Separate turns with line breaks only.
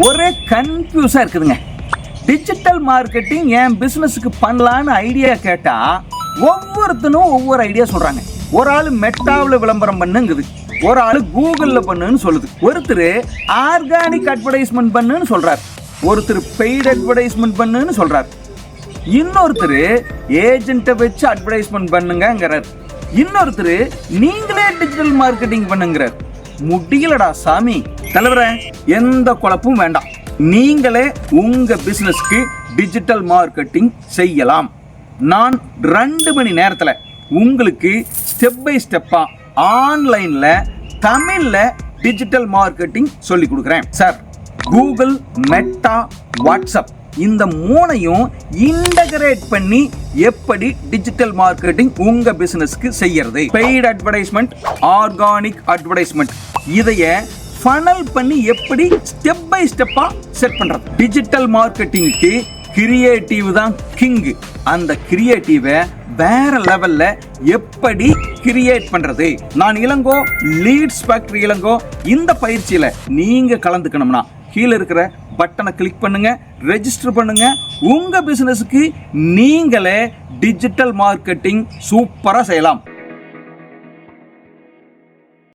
ஒரே கன்ஃபியூஸா இருக்குதுங்க. Digital marketing என் பிசினஸுக்கு பண்ணலான்னு ஐடியா கேட்டா ஒவ்வொருத்தனும் ஒவ்வொரு ஐடியா சொல்றாங்க. ஒரு ஆளு மெட்டாவில் விளம்பரம் பண்ணுங்குது, ஒரு ஆளு கூகுள்ல பண்ணுன்னு சொல்லுது, ஒருத்தர் ஆர்கானிக் அட்வர்டைஸ்மெண்ட் பண்ணுன்னு சொல்றாரு, ஒருத்தர் பெய்டு அட்வர்டைஸ்மெண்ட் பண்ணுன்னு சொல்றாரு, இன்னொருத்தர் ஏஜென்ட்டை வச்சு அட்வர்டைஸ்மெண்ட் பண்ணுங்கிறார், இன்னொருத்தர் நீங்களே டிஜிட்டல் மார்க்கெட்டிங் பண்ணுங்கிறார். முடியலடா சாமி. தலைவரே, எந்த குழப்பமும் வேண்டாம். நீங்களே உங்க பிசினஸ்க்கு டிஜிட்டல் மார்க்கெட்டிங் செய்யலாம். நான் 2 மணி நேரத்துல உங்களுக்கு ஸ்டெப் பை ஸ்டெப்பா ஆன்லைன்ல தமிழ்ல டிஜிட்டல் மார்க்கெட்டிங் சொல்லி கொடுக்குறேன் சார். கூகுள், மெட்டா, வாட்ஸ்அப் இந்த 3ஐயும் இன்டகிரேட் பண்ணி எப்படி டிஜிட்டல் மார்க்கெட்டிங் உங்க பிசினஸ்க்கு செய்யறது, பெய்டு அட்வர்டைஸ்மெண்ட், ஆர்கானிக் அட்வர்டைஸ்மெண்ட், இதைய ஃபனல் பண்ணி எப்படி ஸ்டெப் பை ஸ்டெப்பா செட் பண்றது. டிஜிட்டல் மார்க்கெட்டிங்க்கு கிரியேட்டிவ் தான் கிங். அந்த கிரியேட்டிவை வேற லெவல்ல எப்படி கிரியேட் பண்றது. நான் இளங்கோ, லீட்ஸ் ஃபேக்டரி இளங்கோ. இந்த பயிற்சியில நீங்க கலந்துக்கணும்னா கீழே இருக்கிற பட்டனை கிளிக் பண்ணுங்க, ரெஜிஸ்டர் பண்ணுங்க. உங்க பிசினஸ்க்கு நீங்களே டிஜிட்டல் மார்க்கெட்டிங் சூப்பரா செய்யலாம்.